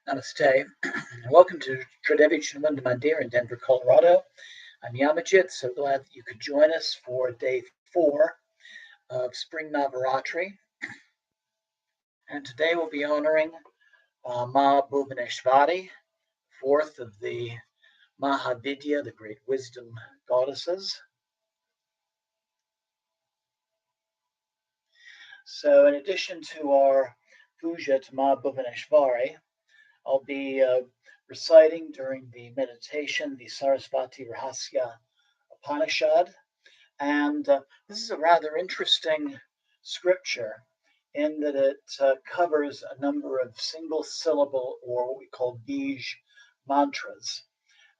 Namaste, and welcome to Tridevi Chinamanda Mandir in Denver, Colorado. I'm Yamajit, so glad that you could join us for day 4 of Spring Navaratri. And today we'll be honoring Ma Bhuvaneshwari, fourth of the Mahavidya, the great wisdom goddesses. So in addition to our puja to Ma Bhuvaneshwari, I'll be reciting during the meditation the Sarasvati-rahasya Upanishad. And this is a rather interesting scripture in that it covers a number of single syllable or what we call bij mantras.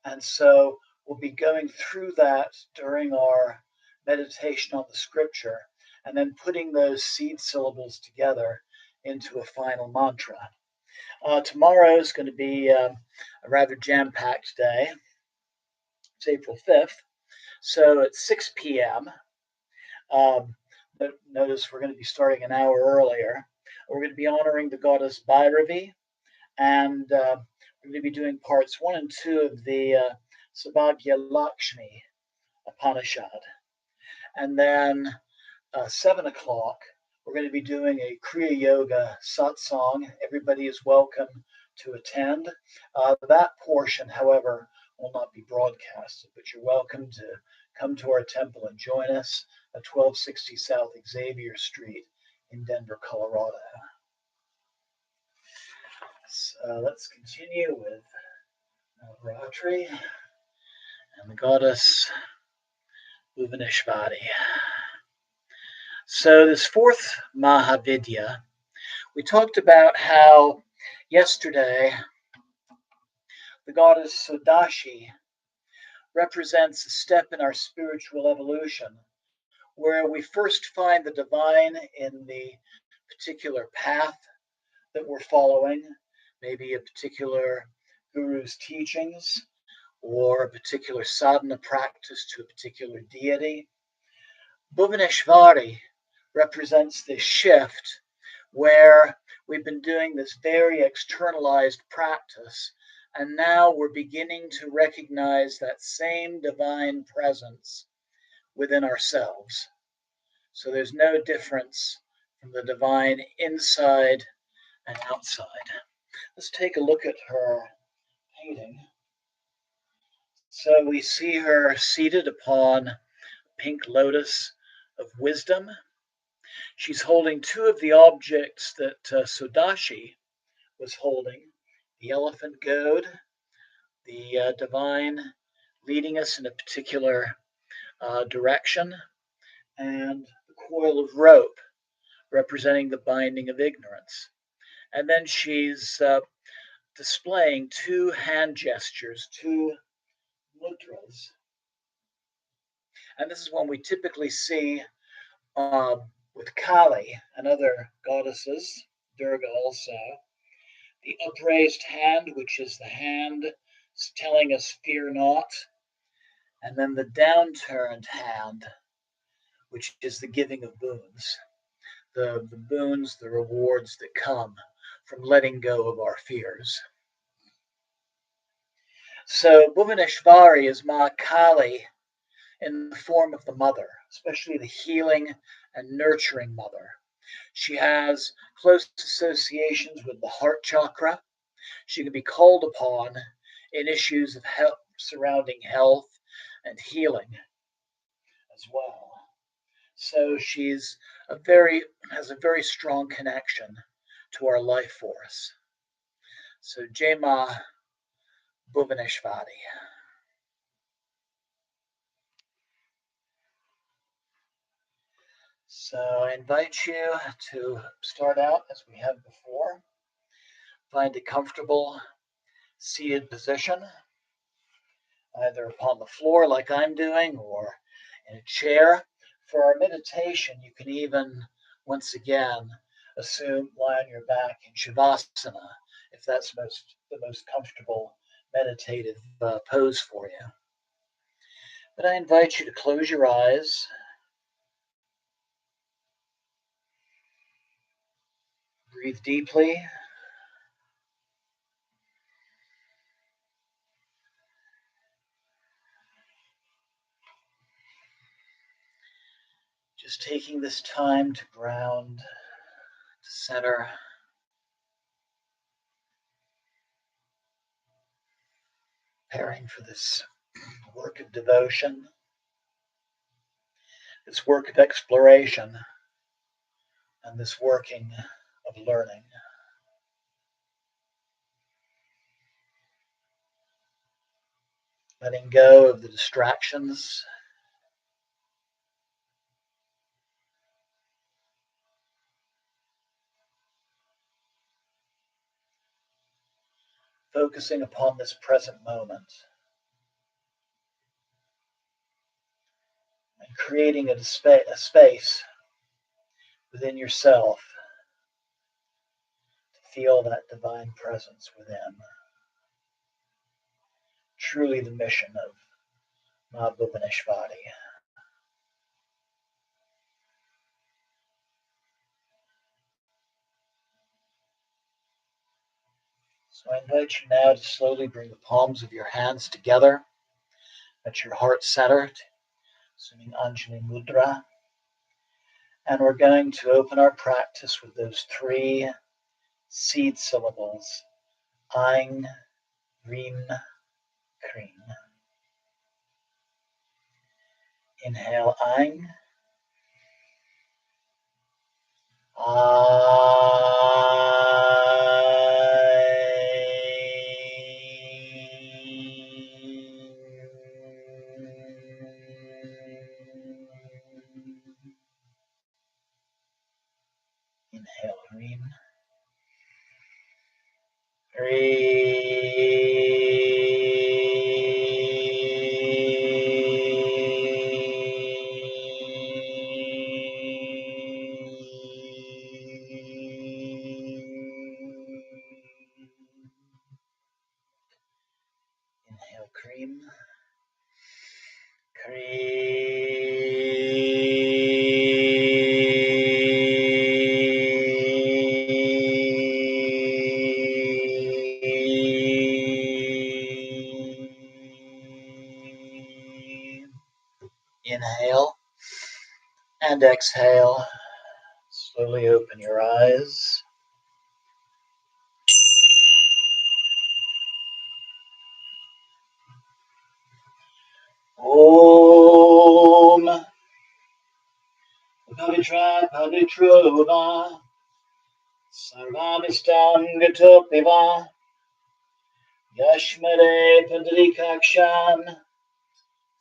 And so we'll be going through that during our meditation on the scripture and then putting those seed syllables together into a final mantra. Tomorrow is going to be a rather jam-packed day. It's April 5th. So at 6 p.m., notice we're going to be starting an hour earlier. We're going to be honoring the goddess Bhairavi, and we're going to be doing parts 1 and 2 of the Sabhagya Lakshmi Upanishad. And then 7 o'clock, we're going to be doing a Kriya Yoga satsang. Everybody is welcome to attend. That portion, however, will not be broadcasted, but you're welcome to come to our temple and join us at 1260 South Xavier Street in Denver, Colorado. So let's continue with Navaratri and the goddess Bhuvaneshwari. So this fourth Mahavidya, we talked about how yesterday the goddess Sudashi represents a step in our spiritual evolution where we first find the divine in the particular path that we're following, maybe a particular guru's teachings or a particular sadhana practice to a particular deity. Bhuvaneshwari represents this shift where we've been doing this very externalized practice, and now we're beginning to recognize that same divine presence within ourselves. So there's no difference from the divine inside and outside. Let's take a look at her painting. So we see her seated upon a pink lotus of wisdom. She's holding 2 of the objects that Sudashi was holding, the elephant goad, the divine leading us in a particular direction, and the coil of rope representing the binding of ignorance. And then she's displaying 2 hand gestures, 2 mudras. And this is one we typically see with Kali and other goddesses, Durga also. The upraised hand, which is the hand telling us fear not, and then the downturned hand, which is the giving of boons, the boons, the rewards that come from letting go of our fears. So Bhuvaneshwari is Ma Kali in the form of the mother, especially the healing and nurturing mother. She has close associations with the heart chakra. She can be called upon in issues of health, surrounding health and healing as well. So she's has a very strong connection to our life force. So Jayma Bhuvaneshwari. So I invite you to start out as we have before. Find a comfortable seated position, either upon the floor like I'm doing or in a chair. For our meditation, you can even, once again, lie on your back in Shavasana, if that's the most comfortable meditative pose for you. But I invite you to close your eyes. Breathe deeply. taking this time to ground, to center, preparing for this work of devotion, this work of exploration, and this working of learning. Letting go of the distractions, focusing upon this present moment, and creating a space within yourself to feel that divine presence within. Truly the mission of Ma Bhuvaneshwari. So I invite you now to slowly bring the palms of your hands together at your heart center, assuming Anjali Mudra. And we're going to open our practice with those three seed syllables, Aing, Reem, Cream. Inhale, Aing. Inhale, Reem. Inhale, Cream. Inhale and exhale. Slowly open your eyes. Om Pavitra Pavitrova Sarvamistam Gatopiva Yashmare Padrikakshan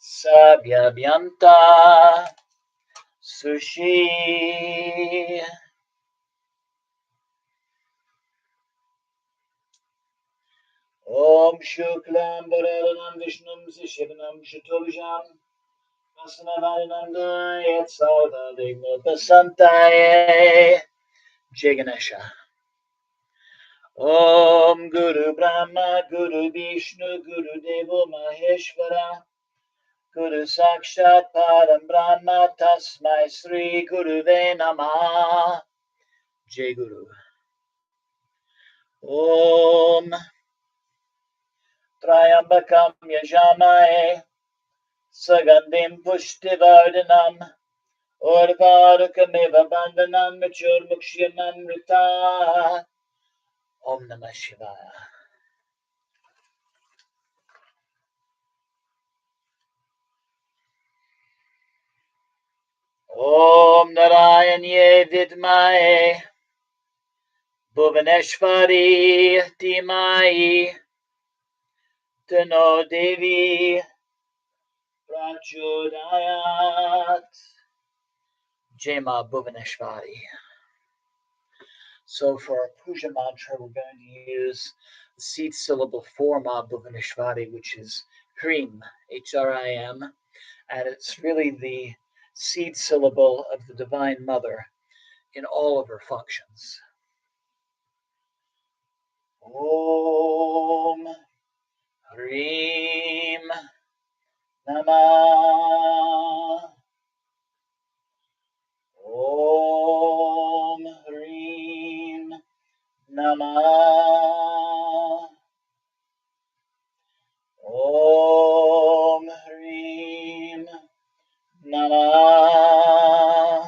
Sabhyabhyanta Sushi. Om Shuklam Bharadhanam Vishnum Sishivanam Shatobhijam Vasanavananda Yatsarva Vignopasantaye Jai Ganesha. Om Guru Brahma Guru Vishnu Guru Devo Maheshwara Guru Sakshat Param Brahma Tasmai Sri Guruve Namah. Jai Guru. Om Trayambakam Yajamaye Sagandim Pushtivardhanam Urvarukamiva Bandhanam Machurmukshyanamrita. Om Namah Shivaya. Om Narayanye Vidmaye Bhuvaneshwari Dhimai Tano Devi Prachodayat. Jayma Bhuvaneshwari. So for our Puja Mantra, we're going to use the seed syllable for Ma Bhuvaneshwari, which is Hrim, H-R-I-M, and it's really the seed syllable of the Divine Mother in all of her functions. Om Hrim Namah. Om Hrim Namah. Om Hrim Namah.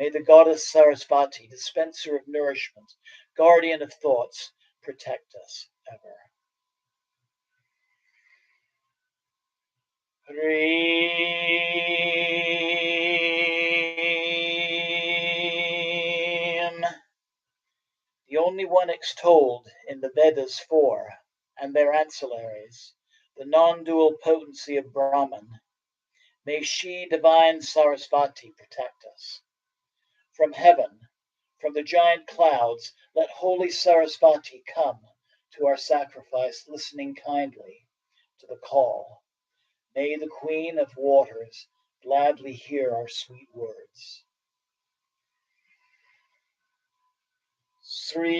May the goddess Sarasvati, dispenser of nourishment, guardian of thoughts, protect us ever. Hreem. The only one extolled in the Vedas 4 and their ancillaries, the non-dual potency of Brahman. May she, divine Sarasvati, protect us. From heaven, from the giant clouds, let holy Sarasvati come to our sacrifice, listening kindly to the call. May the Queen of Waters gladly hear our sweet words. Sri.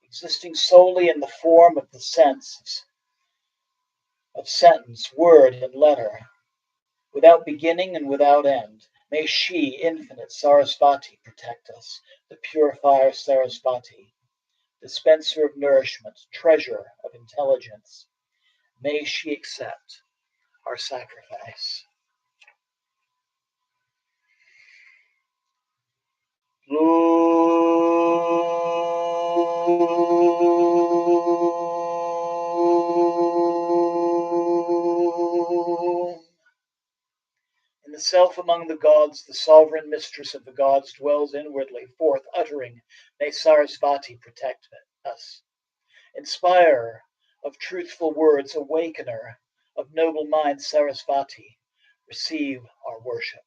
Existing solely in the form of the sense of sentence, word, and letter, without beginning and without end. May she, infinite Sarasvati, protect us, the purifier Sarasvati, dispenser of nourishment, treasure of intelligence. May she accept our sacrifice. In the self among the gods, the sovereign mistress of the gods dwells inwardly, forth uttering, may Sarasvati protect us. Inspirer of truthful words, awakener of noble mind, Sarasvati, receive our worship.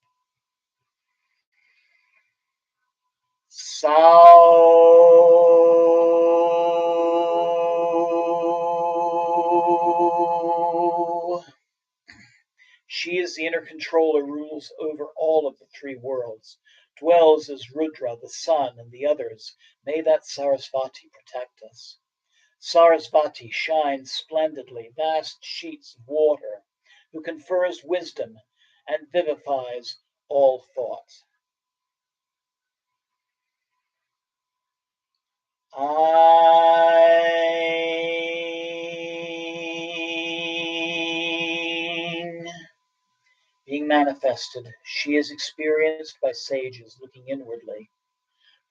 She is the inner controller, rules over all of the three worlds, dwells as Rudra, the sun, and the others. May that Sarasvati protect us. Sarasvati shines splendidly, vast sheets of water, who confers wisdom and vivifies all thought. Being manifested, she is experienced by sages looking inwardly.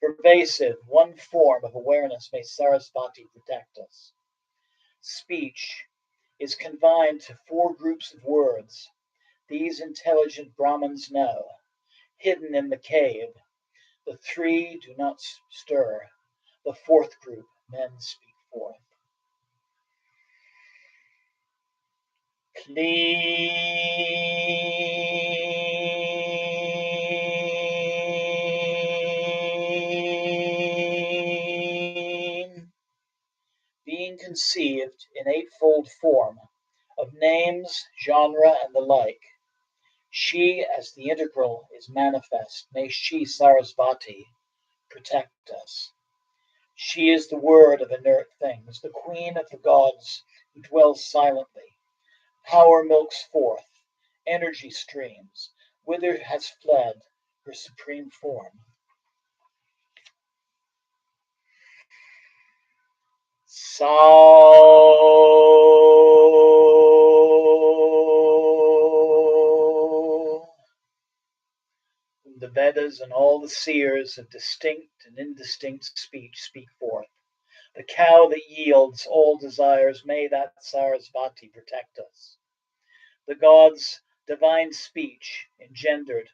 Pervasive, one form of awareness, may Sarasvati protect us. Speech is confined to 4 groups of words. These intelligent Brahmins know. Hidden in the cave, the 3 do not stir. The 4th group, men speak forth. Clean. Being conceived in 8-fold form of names, genre, and the like, she as the integral is manifest. May she, Sarasvati, protect us. She is the word of inert things, the queen of the gods who dwells silently. Power milks forth, energy streams, whither has fled her supreme form. The Vedas and all the seers of distinct and indistinct speech speak forth. The cow that yields all desires, may that Sarasvati protect us. The gods' divine speech engendered,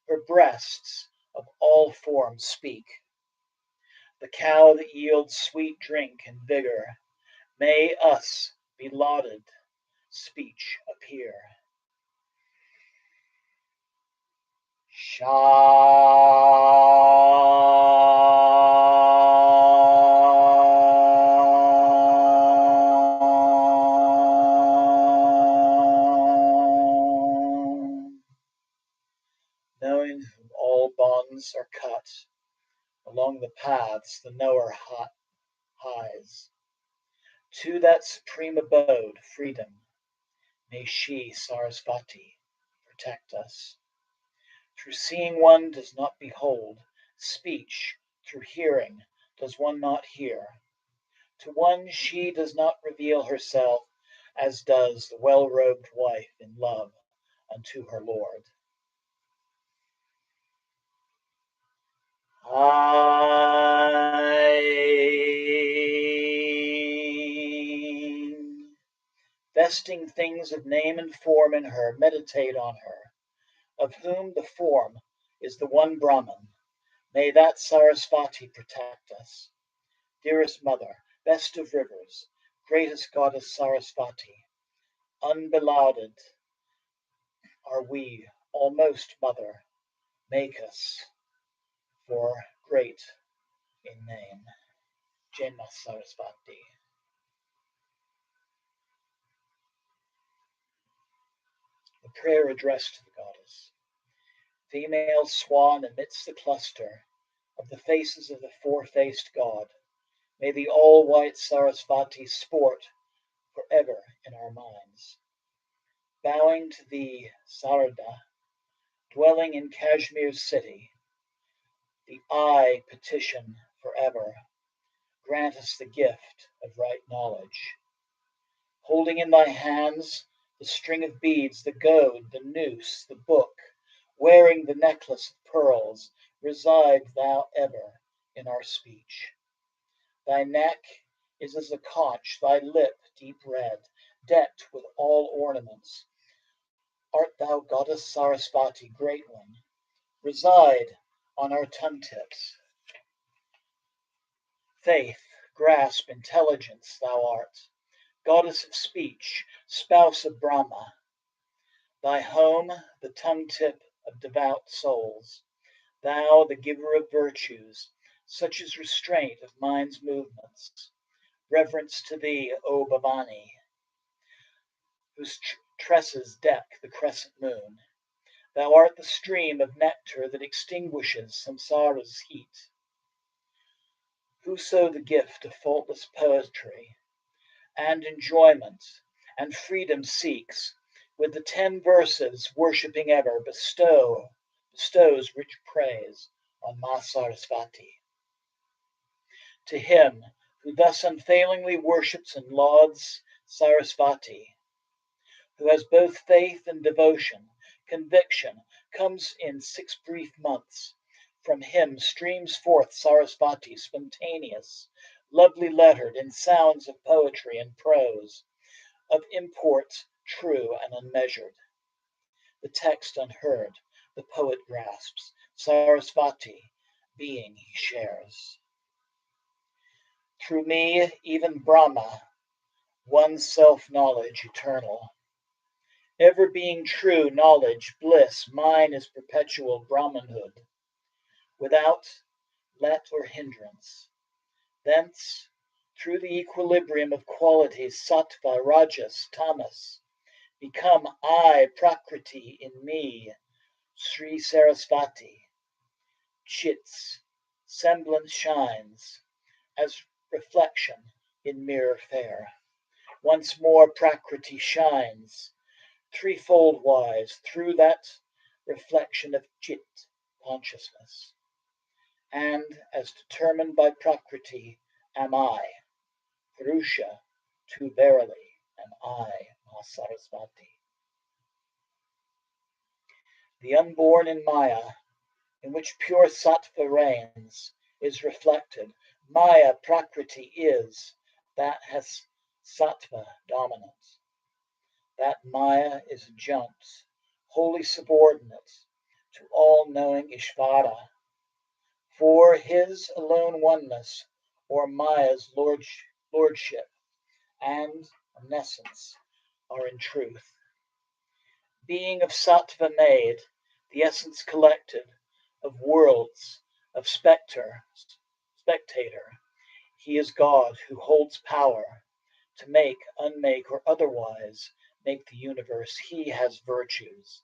her breasts of all forms speak. The cow that yields sweet drink and vigor, may us be lauded speech appear. Knowing whom all bonds are cut, along the paths the knower hies. To that supreme abode, freedom, may she, Sarasvati, protect us. Through seeing one does not behold, speech through hearing does one not hear. To one she does not reveal herself as does the well-robed wife in love unto her lord. I, vesting things of name and form in her, meditate on her, of whom the form is the one Brahman. May that Sarasvati protect us. Dearest mother, best of rivers, greatest goddess Sarasvati, unbelauded are we, almost mother, make us for great in name. Jayma Sarasvati. The prayer addressed to the goddess. Female swan amidst the cluster of the faces of the four-faced god. May the all-white Sarasvati sport forever in our minds. Bowing to thee, Sarada, dwelling in Kashmir's city, the I petition forever. Grant us the gift of right knowledge. Holding in thy hands the string of beads, the goad, the noose, the book, wearing the necklace of pearls, reside thou ever in our speech. Thy neck is as a conch, thy lip deep red, decked with all ornaments. Art thou goddess Sarasvati, great one? Reside on our tongue tips. Faith, grasp, intelligence thou art, goddess of speech, spouse of Brahma. Thy home, the tongue tip of devout souls. Thou, the giver of virtues, such as restraint of mind's movements. Reverence to thee, O Bhavani, whose tresses deck the crescent moon. Thou art the stream of nectar that extinguishes samsara's heat. Whoso the gift of faultless poetry and enjoyment and freedom seeks, with the 10 verses worshipping ever, bestows rich praise on Ma Sarasvati. To him who thus unfailingly worships and lauds Sarasvati, who has both faith and devotion, conviction comes in 6 brief months. From him streams forth Sarasvati, spontaneous, lovely lettered in sounds of poetry and prose, of import true and unmeasured. The text unheard, the poet grasps, Sarasvati, being he shares. Through me, even Brahma, one self-knowledge eternal. Ever being true knowledge, bliss, mine is perpetual Brahmanhood, without let or hindrance. Thence, through the equilibrium of qualities, sattva, rajas, tamas, become I, Prakriti, in me, Sri Sarasvati. Chit's semblance shines as reflection in mirror fair. Once more Prakriti shines, threefold wise, through that reflection of Chit consciousness. And as determined by Prakriti am I, Purusha, too verily am I, Ma Sarasvati. The unborn in Maya, in which pure sattva reigns, is reflected. Maya, Prakriti, is, that has sattva dominant. That Maya is adjunct, wholly subordinate to all-knowing Ishvara. For his alone oneness, or Maya's lordship and omniscience, are in truth. Being of sattva made, the essence collected, of worlds, of spectator, he is God who holds power to make, unmake, or otherwise make the universe. He has virtues,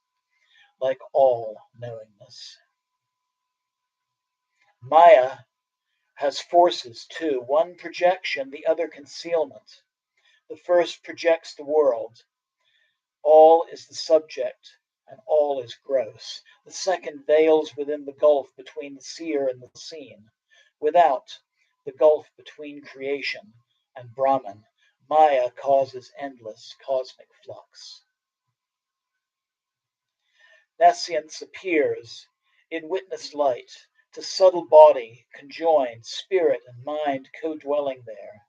like all knowingness. Maya has forces too, one projection, the other concealment. The first projects the world. All is the subject, and all is gross. The second veils within the gulf between the seer and the seen, without the gulf between creation, and Brahman, Maya causes endless cosmic flux. Nescience appears in witness light to subtle body conjoined, spirit and mind co-dwelling there,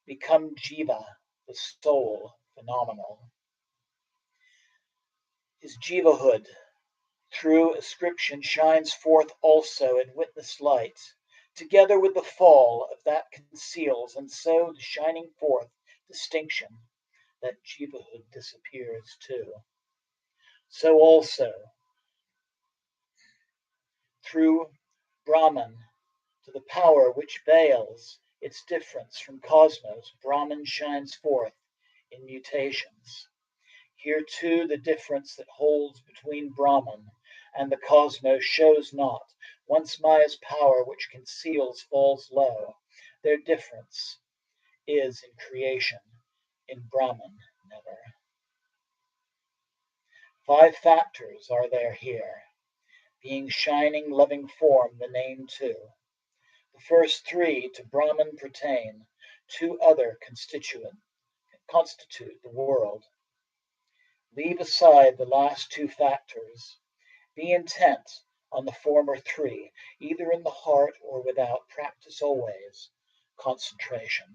become jiva, the soul, phenomenal. His jivahood through ascription shines forth also in witness light, together with the fall of that conceals, and so the shining forth distinction, that jivahood disappears too. So also, through Brahman, to the power which veils its difference from cosmos, Brahman shines forth in mutations. Here too the difference that holds between Brahman and the cosmos shows not. Once Maya's power which conceals falls low, their difference is in creation, in Brahman never. 5 factors are there here, being shining loving form, the name too. The first 3 to Brahman pertain, 2 other constitute the world. Leave aside the last 2 factors. Be intent on the former 3, either in the heart or without. Practice always concentration.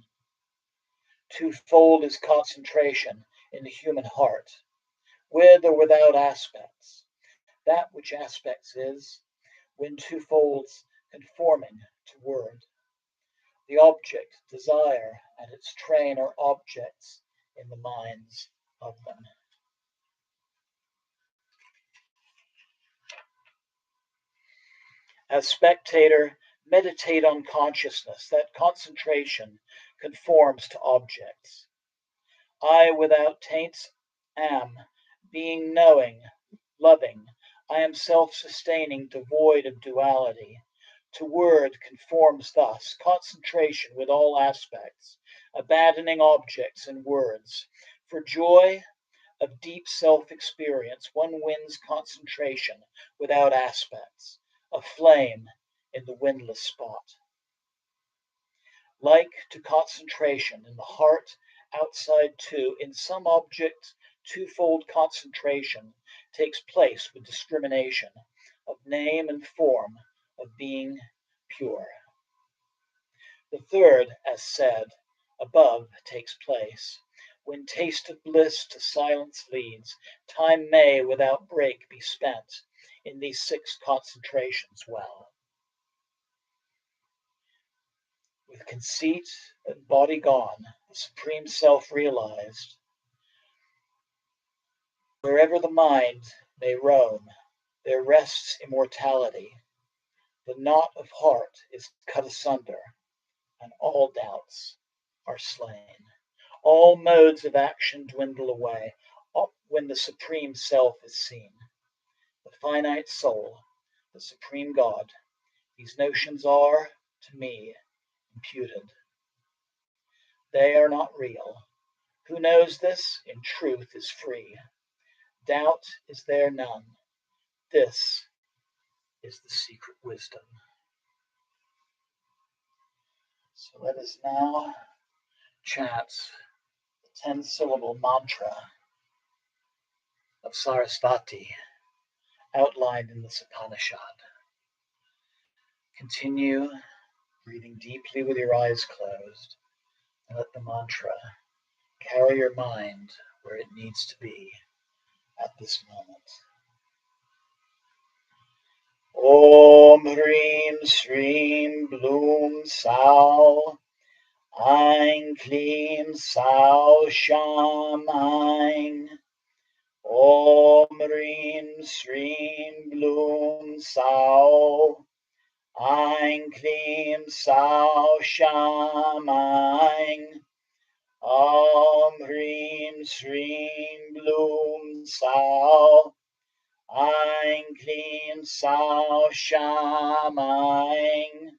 Twofold is concentration in the human heart, with or without aspects. That which aspects is, when twofolds conforming to word. The object, desire, and its train are objects in the minds of them. As spectator, meditate on consciousness, that concentration conforms to objects. I without taints am, being knowing, loving. I am self-sustaining, devoid of duality. To word conforms thus, concentration with all aspects, abandoning objects and words. For joy of deep self-experience, one wins concentration without aspects, a flame in the windless spot. Like to concentration in the heart, outside too, in some object, twofold concentration takes place with discrimination of name and form, of being pure. The third, as said above, takes place. When taste of bliss to silence leads, time may without break be spent in these 6 concentrations well. With conceit and body gone, the Supreme Self realized, wherever the mind may roam, there rests immortality. The knot of heart is cut asunder, and all doubts are slain. All modes of action dwindle away when the Supreme Self is seen. The finite soul, the Supreme God, these notions are, to me, imputed. They are not real. Who knows this, in truth, is free. Doubt is there none. This is the secret wisdom. So let us now chant the 10-syllable mantra of Sarasvati, outlined in this Upanishad. Continue breathing deeply with your eyes closed, and let the mantra carry your mind where it needs to be at this moment. Om Hrim Shrim Bloom Sao Aing Klim Sao Sham Aing. Om Hrim Shrim Bloom Sao Aing Klim Sao Sham Aing. Om Hrim Shrim Bloom Sao Aing Klim Sao Sham Aing.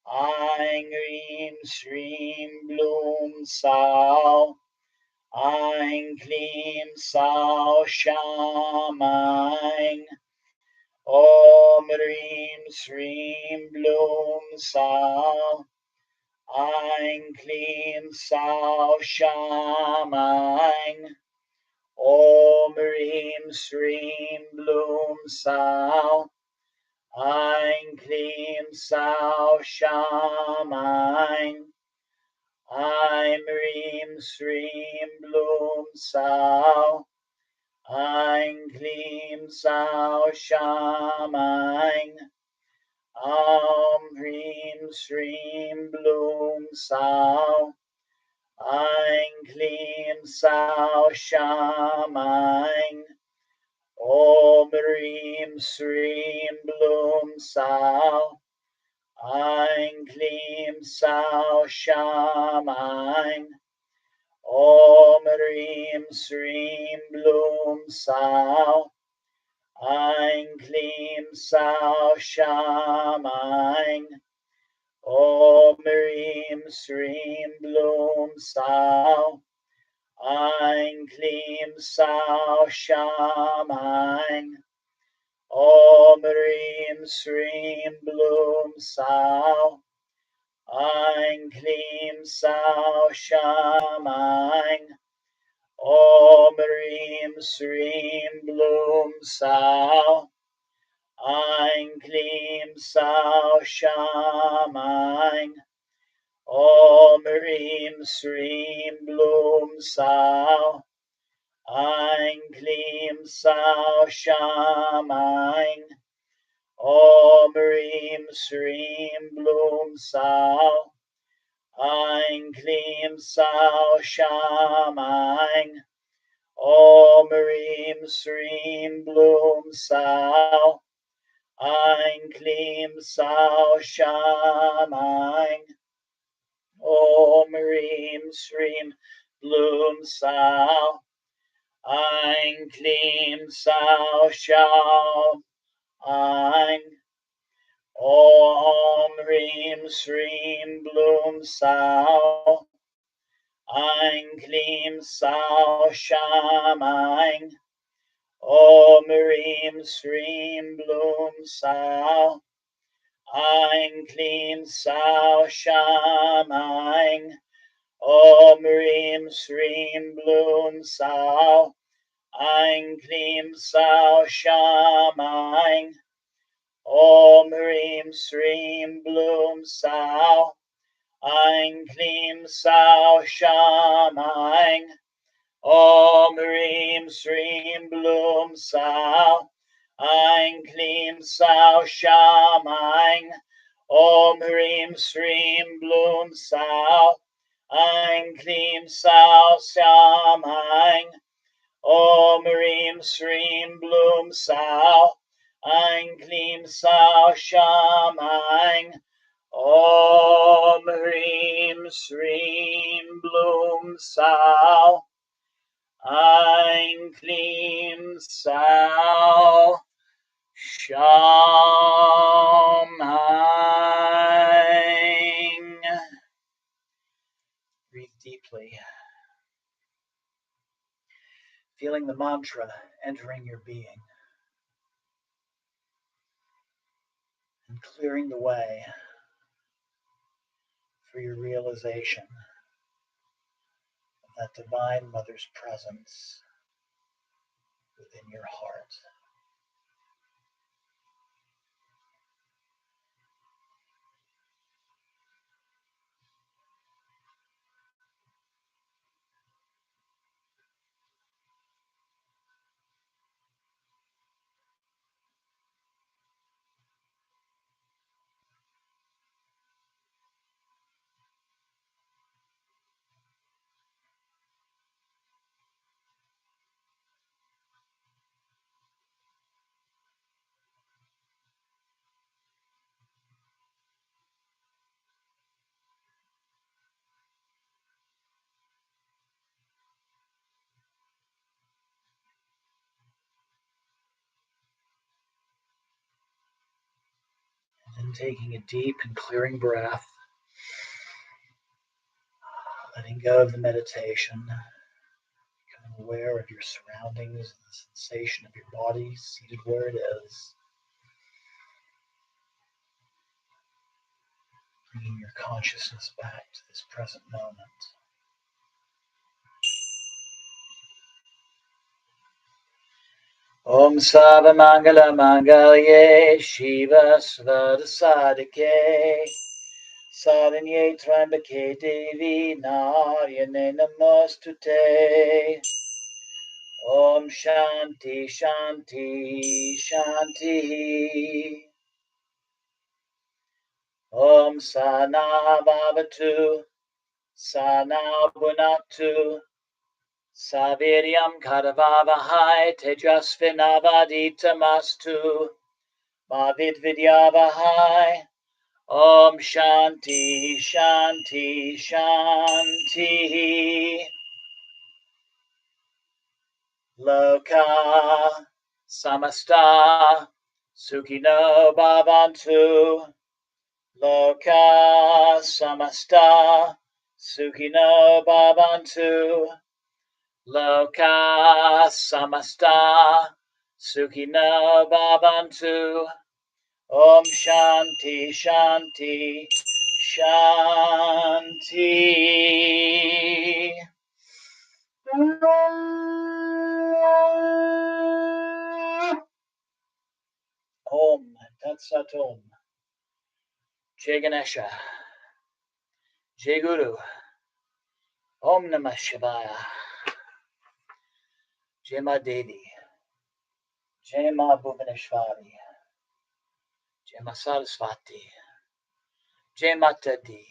Aing Hrim Shrim Bloom Sao Aing Klim Sao Sham Aing. Om Hrim Shrim Bloom Sao Aing Klim Sao Sham Aing. Om Reem Sreem Bloom Sao. Aing Klim Sao Sham Aing. Aim Reem Sreem Bloom Sao. Aing Klim Sao Sham Aing. Om Reem Sreem Bloom Sao. Aing Klim Sao Sham Aing. Om Reem Sreem Bloom Sao. Aing Klim Sao Sham Aing. Om Reem Sreem Bloom Sao. Aing Klim Sao Sham Aing. Om Reem Sreem Bloom Sao. Aing Klim Sao Sham Aing. Om Reem Sreem Bloom Sao. Aing Klim Sao Sham Aing. Om Reem Sreem Bloom Sao. Aing Klim Sao Sham Aing. Om Reem Sreem Bloom Sao. Aing Klim Sao Sham Aing. Om Reem Sreem Bloom Sao. Aing Klim Sao Sham Aing. Om Reem Sreem Bloom Sao. Aing Klim Sao Sham Aing. Om Reem Sreem Bloom Sao. Aing Klim Sao Sham Aing. Om Reem Sreem Bloom Sao. Aing Klim Sao Sham Aing. Om Reem Sreem Bloom Sao. Aing Klim Sao Sham Aing. Om Reem Sreem Bloom Sao. Aing Klim Sao Sham Aing. Om Reem Sreem Bloom Sao. Aing Klim Sao Sham Aing. Om Reem Sreem Bloom Sao. Aing Klim Sao Sham Aing. Om Reem Sreem Bloom Sao. Aing Klim Sao Sham Aing. Om Reem Sreem Bloom Sao. Aing Klim Sao Sham Aing. Om Reem Sreem Bloom Sao. Aing Klim Sao Sham Aing. Breathe deeply, feeling the mantra entering your being and clearing the way for your realization of that Divine Mother's presence within your heart. And taking a deep and clearing breath, letting go of the meditation, becoming aware of your surroundings and the sensation of your body seated where it is. Bringing your consciousness back to this present moment. Om Sarvamangala Mangalye Shiva Svada Sadike Saranye Trambake Devi Naryane Namostute. Om Shanti Shanti Shanti. Om Sana Bhavatu Sana Bunatu Saviryam Karavavahai Tejasvinavaditamastu Mavid Vidyavahai. Om Shanti Shanti Shanti. Loka Samasta Sukhino Bhavantu. Loka Samasta Sukhino Bhavantu. Loka Samasta Sukhino Bhavantu. Om Shanti Shanti Shanti. Om Tat Sat Om. Jai Ganesha. Jai Guru. Om Namah Shivaya. Jayma Devi. Jayma Bhuvaneshwari. Jayma Saraswati. Jai Mata Di.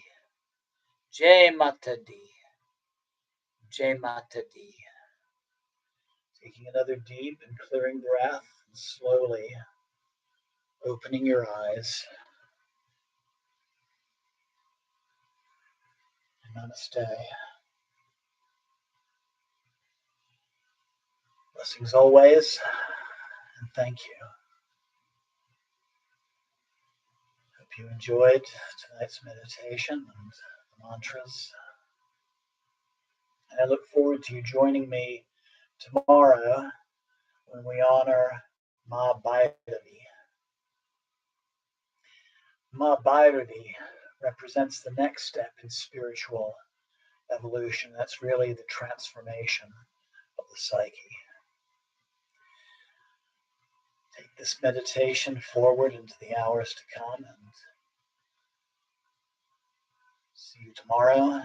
Jai Mata Di. Jai Mata Di. Taking another deep and clearing breath and slowly opening your eyes. Namaste. Blessings always, and thank you. Hope you enjoyed tonight's meditation and the mantras. And I look forward to you joining me tomorrow when we honor Ma Bhairavi. Ma Bhairavi represents the next step in spiritual evolution. That's really the transformation of the psyche. Take this meditation forward into the hours to come and see you tomorrow.